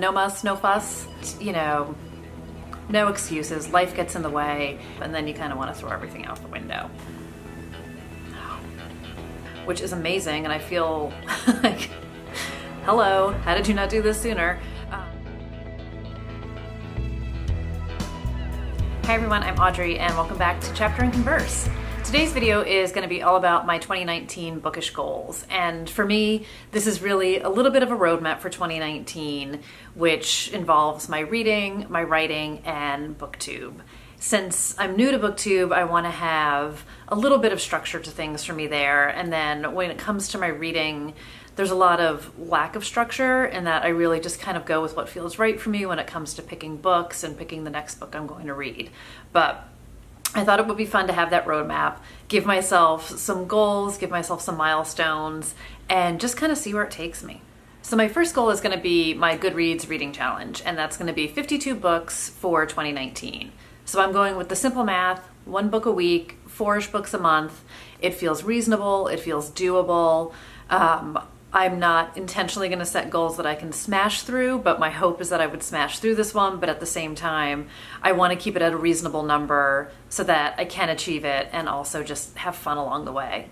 No muss, no fuss, you know, no excuses. Life gets in the way, and then you kind of want to throw everything out the window. Which is amazing, and I feel like, hello, how did you not do this sooner? Hi everyone, I'm Audrey, and welcome back to Chapter in Converse. Today's video is going to be all about my 2019 bookish goals, and for me, this is really a little bit of a roadmap for 2019, which involves my reading, my writing, and Booktube. Since I'm new to Booktube, I want to have a little bit of structure to things for me there, and then when it comes to my reading, there's a lot of lack of structure in that I really just kind of go with what feels right for me when it comes to picking books and picking the next book I'm going to read. But I thought it would be fun to have that roadmap, give myself some goals, give myself some milestones, and just kind of see where it takes me. So my first goal is going to be my Goodreads reading challenge, and that's going to be 52 books for 2019. So I'm going with the simple math, 1 book a week, 4-ish books a month. It feels reasonable, it feels doable. I'm not intentionally going to set goals that I can smash through, but my hope is that I would smash through this one, but at the same time, I want to keep it at a reasonable number so that I can achieve it and also just have fun along the way.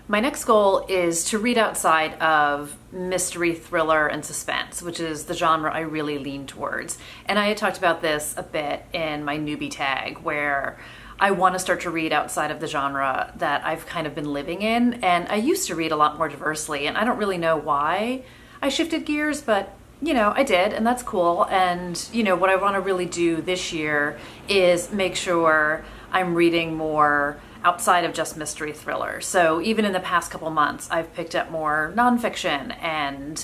My next goal is to read outside of mystery, thriller, and suspense, which is the genre I really lean towards. And I had talked about this a bit in my newbie tag, where I want to start to read outside of the genre that I've kind of been living in. And I used to read a lot more diversely, and I don't really know why I shifted gears, but you know, I did, and that's cool. And you know, what I want to really do this year is make sure I'm reading more outside of just mystery thriller. So even in the past couple months, I've picked up more nonfiction, and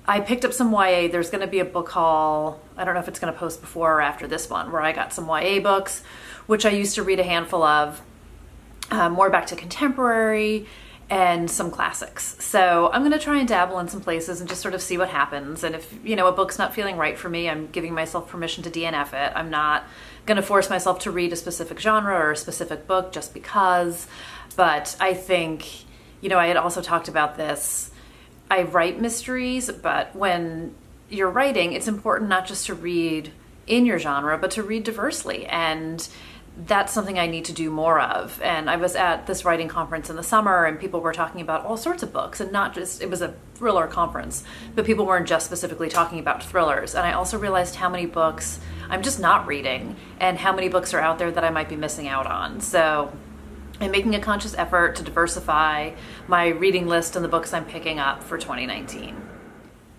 I picked up some YA. There's going to be a book haul, I don't know if it's going to post before or after this one, where I got some YA books, which I used to read a handful of, more back to contemporary and some classics. So I'm going to try and dabble in some places and just sort of see what happens. And if, you know, a book's not feeling right for me, I'm giving myself permission to DNF it. I'm not going to force myself to read a specific genre or a specific book just because. But I think, you know, I had also talked about this. I write mysteries, but when you're writing, it's important not just to read in your genre, but to read diversely. And that's something I need to do more of. And I was at this writing conference in the summer, and people were talking about all sorts of books, and not just, it was a thriller conference, but people weren't just specifically talking about thrillers. And I also realized how many books I'm just not reading and how many books are out there that I might be missing out on. So I'm making a conscious effort to diversify my reading list and the books I'm picking up for 2019.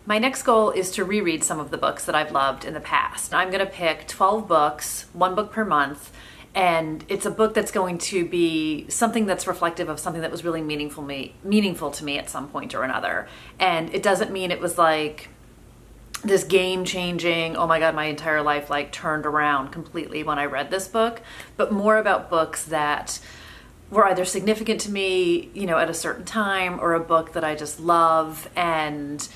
My next goal is to reread some of the books that I've loved in the past. I'm going to pick 12 books, 1 book per month, and it's a book that's going to be something that's reflective of something that was really meaningful to me at some point or another. And it doesn't mean it was like this game-changing, oh my god, my entire life like turned around completely when I read this book, but more about books that were either significant to me, you know, at a certain time, or a book that I just love and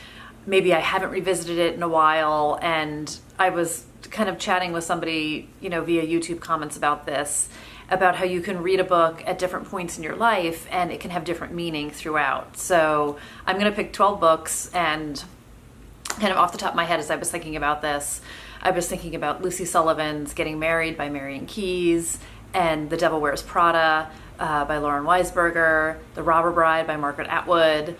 maybe I haven't revisited it in a while. And I was kind of chatting with somebody, you know, via YouTube comments about this, about how you can read a book at different points in your life and it can have different meaning throughout. So I'm going to pick 12 books, and kind of off the top of my head as I was thinking about this, I was thinking about Lucy Sullivan's Getting Married by Marian Keyes, and The Devil Wears Prada by Lauren Weisberger, The Robber Bride by Margaret Atwood,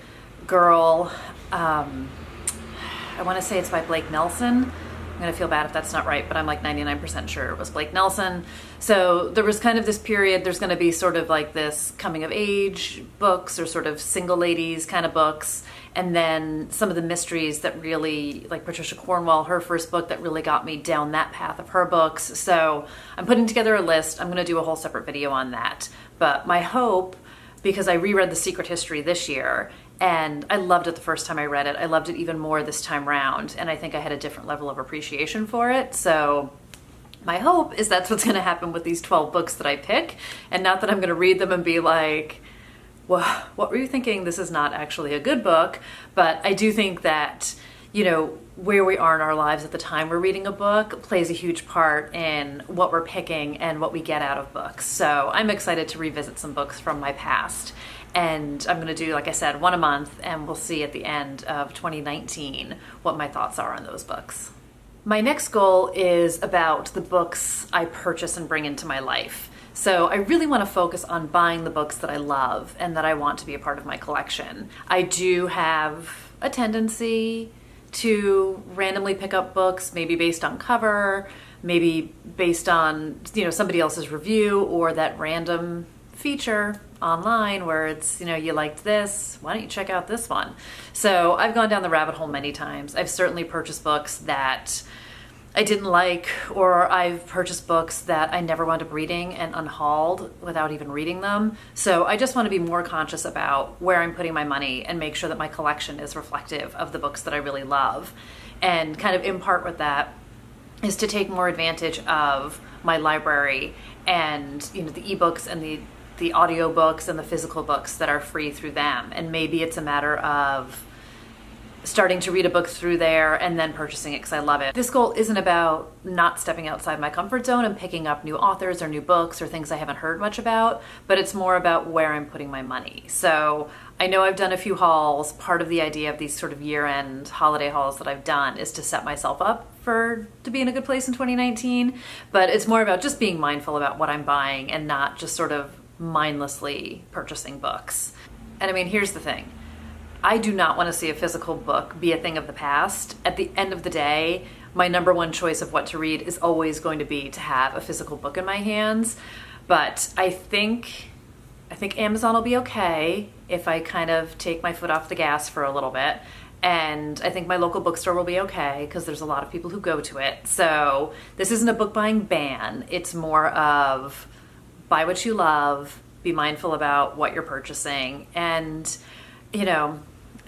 Girl, I want to say it's by Blake Nelson. I'm going to feel bad if that's not right, but I'm like 99% sure it was Blake Nelson. So there was kind of this period, there's going to be sort of like this coming of age books, or sort of single ladies kind of books, and then some of the mysteries that really, like Patricia Cornwell, her first book that really got me down that path of her books. So I'm putting together a list. I'm going to do a whole separate video on that. But my hope, because I reread The Secret History this year, and I loved it the first time I read it. I loved it even more this time round, and I think I had a different level of appreciation for it. So my hope is that's what's going to happen with these 12 books that I pick, and not that I'm going to read them and be like, well, what were you thinking? This is not actually a good book. But I do think that, you know, where we are in our lives at the time we're reading a book plays a huge part in what we're picking and what we get out of books. So I'm excited to revisit some books from my past. And I'm going to do, like I said, one a month, and we'll see at the end of 2019 what my thoughts are on those books. My next goal is about the books I purchase and bring into my life. So I really want to focus on buying the books that I love and that I want to be a part of my collection. I do have a tendency to randomly pick up books, maybe based on cover, maybe based on, somebody else's review, or that random feature online where it's, you liked this, why don't you check out this one? So I've gone down the rabbit hole many times. I've certainly purchased books that I didn't like, or I've purchased books that I never wound up reading and unhauled without even reading them. So I just want to be more conscious about where I'm putting my money and make sure that my collection is reflective of the books that I really love. And kind of in part with that is to take more advantage of my library and, the ebooks and the audiobooks and the physical books that are free through them. And maybe it's a matter of starting to read a book through there and then purchasing it because I love it. This goal isn't about not stepping outside my comfort zone and picking up new authors or new books or things I haven't heard much about, but it's more about where I'm putting my money. So I know I've done a few hauls. Part of the idea of these sort of year-end holiday hauls that I've done is to set myself up to be in a good place in 2019, but it's more about just being mindful about what I'm buying and not just sort of mindlessly purchasing books. And I mean, here's the thing. I do not want to see a physical book be a thing of the past. At the end of the day, my number one choice of what to read is always going to be to have a physical book in my hands. But I think Amazon will be okay if I kind of take my foot off the gas for a little bit. And I think my local bookstore will be okay because there's a lot of people who go to it. So this isn't a book buying ban. It's more of buy what you love, be mindful about what you're purchasing, and,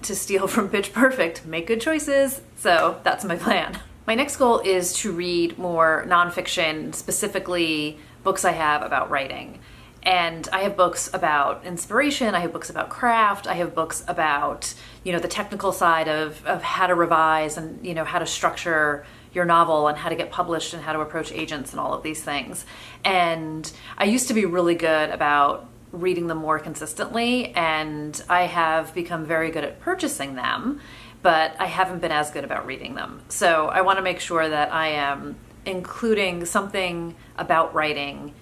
to steal from Pitch Perfect, make good choices. So that's my plan. My next goal is to read more nonfiction, specifically books I have about writing. And I have books about inspiration, I have books about craft, I have books about, the technical side of how to revise and, how to structure your novel and how to get published and how to approach agents and all of these things. And I used to be really good about reading them more consistently, and I have become very good at purchasing them, but I haven't been as good about reading them. So I want to make sure that I am including something about writing,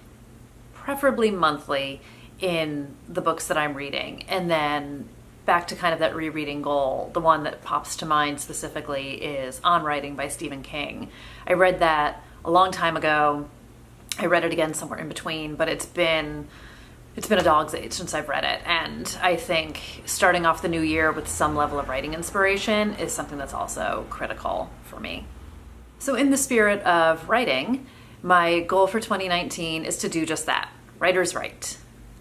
preferably monthly, in the books that I'm reading. And then back to kind of that rereading goal, the one that pops to mind specifically is On Writing by Stephen King. I read that a long time ago. I read it again somewhere in between, but it's been a dog's age since I've read it. And I think starting off the new year with some level of writing inspiration is something that's also critical for me. So in the spirit of writing, my goal for 2019 is to do just that. Writer's right.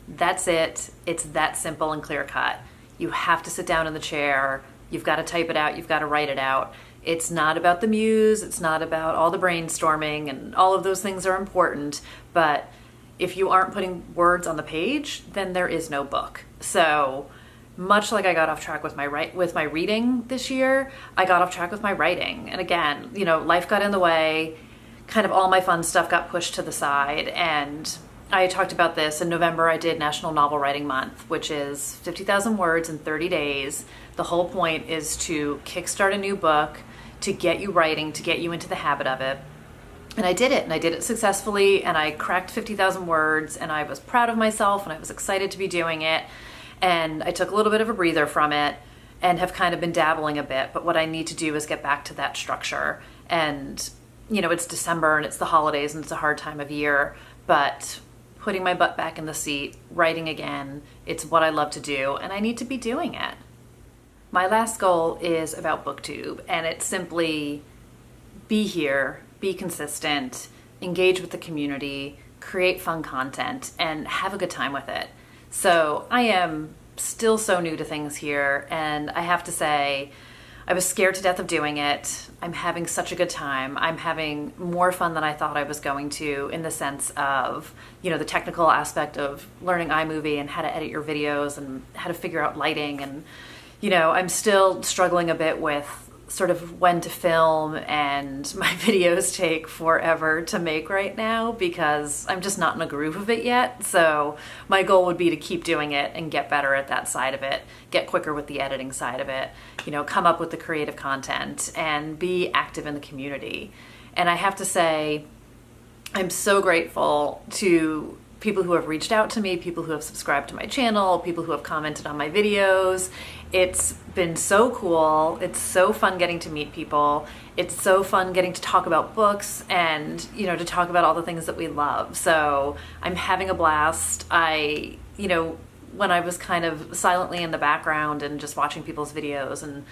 That's it. It's that simple and clear cut. You have to sit down in the chair. You've got to type it out. You've got to write it out. It's not about the muse. It's not about all the brainstorming, and all of those things are important. But if you aren't putting words on the page, then there is no book. So much like I got off track with my reading this year, I got off track with my writing. And again, life got in the way. Kind of all my fun stuff got pushed to the side. And I talked about this in November. I did National Novel Writing Month, which is 50,000 words in 30 days. The whole point is to kickstart a new book, to get you writing, to get you into the habit of it. And I did it, and I did it successfully, and I cracked 50,000 words, and I was proud of myself, and I was excited to be doing it. And I took a little bit of a breather from it and have kind of been dabbling a bit. But what I need to do is get back to that structure. And, it's December, and it's the holidays, and it's a hard time of year. But putting my butt back in the seat, writing again, it's what I love to do, and I need to be doing it. My last goal is about Booktube, and it's simply be here, be consistent, engage with the community, create fun content, and have a good time with it. So I am still so new to things here, and I have to say, I was scared to death of doing it. I'm having such a good time. I'm having more fun than I thought I was going to, in the sense of, the technical aspect of learning iMovie and how to edit your videos and how to figure out lighting. And, I'm still struggling a bit with sort of when to film, and my videos take forever to make right now because I'm just not in a groove of it yet. So my goal would be to keep doing it and get better at that side of it, get quicker with the editing side of it, you know, come up with the creative content and be active in the community. And I have to say, I'm so grateful to people who have reached out to me, people who have subscribed to my channel, people who have commented on my videos. It's been so cool. It's so fun getting to meet people. It's so fun getting to talk about books and, you know, to talk about all the things that we love. So I'm having a blast. When I was kind of silently in the background and just watching people's videos and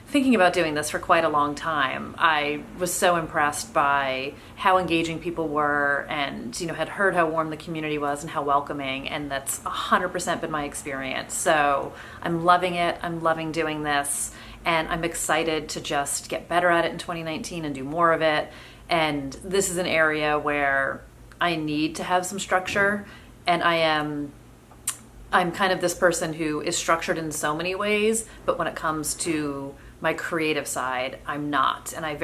thinking about doing this for quite a long time, I was so impressed by how engaging people were and, you know, had heard how warm the community was and how welcoming, and that's 100% been my experience. So I'm loving it. I'm loving doing this, and I'm excited to just get better at it in 2019 and do more of it. And this is an area where I need to have some structure, and I'm kind of this person who is structured in so many ways, but when it comes to my creative side, I'm not. And I'm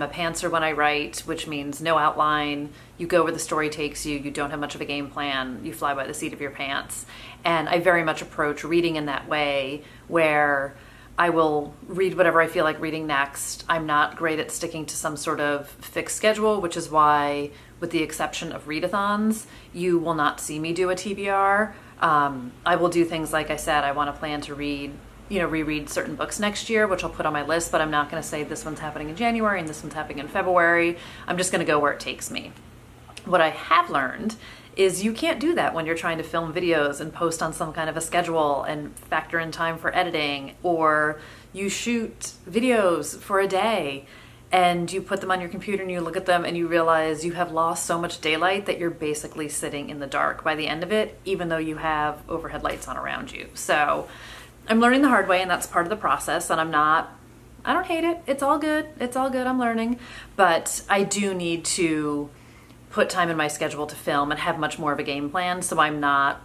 a pantser when I write, which means no outline. You go where the story takes you. You don't have much of a game plan. You fly by the seat of your pants. And I very much approach reading in that way, where I will read whatever I feel like reading next. I'm not great at sticking to some sort of fixed schedule, which is why, with the exception of readathons, you will not see me do a TBR. I will do things like I said, I want to plan to reread certain books next year, which I'll put on my list, but I'm not going to say this one's happening in January and this one's happening in February. I'm just going to go where it takes me. What I have learned is you can't do that when you're trying to film videos and post on some kind of a schedule and factor in time for editing, or you shoot videos for a day and you put them on your computer and you look at them and you realize you have lost so much daylight that you're basically sitting in the dark by the end of it, even though you have overhead lights on around you. So I'm learning the hard way, and that's part of the process, and I don't hate it. It's all good. It's all good. I'm learning. But I do need to put time in my schedule to film and have much more of a game plan, so I'm not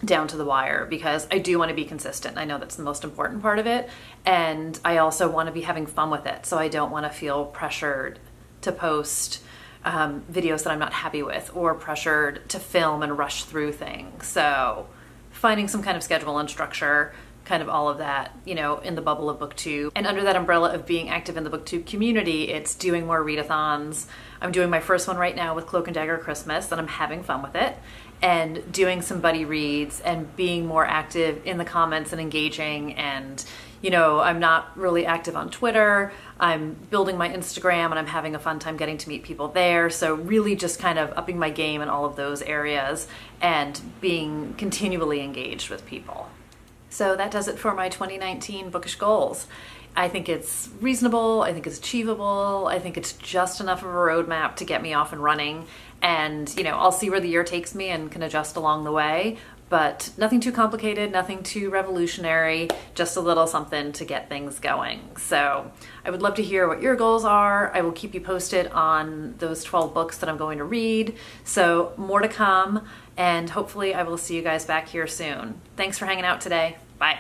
down to the wire, because I do want to be consistent. I know that's the most important part of it, and I also want to be having fun with it, so I don't want to feel pressured to post videos that I'm not happy with, or pressured to film and rush through things. So finding some kind of schedule and structure, kind of all of that, you know, in the bubble of Booktube. And under that umbrella of being active in the Booktube community, it's doing more readathons. I'm doing my first one right now with Cloak and Dagger Christmas, and I'm having fun with it. And doing some buddy reads and being more active in the comments and engaging. And, you know, I'm not really active on Twitter. I'm building my Instagram, and I'm having a fun time getting to meet people there. So really just kind of upping my game in all of those areas and being continually engaged with people. So that does it for my 2019 Bookish Goals. I think it's reasonable, I think it's achievable, I think it's just enough of a roadmap to get me off and running. And, you know, I'll see where the year takes me and can adjust along the way, but nothing too complicated, nothing too revolutionary, just a little something to get things going. So I would love to hear what your goals are. I will keep you posted on those 12 books that I'm going to read. So more to come, and hopefully I will see you guys back here soon. Thanks for hanging out today. Bye.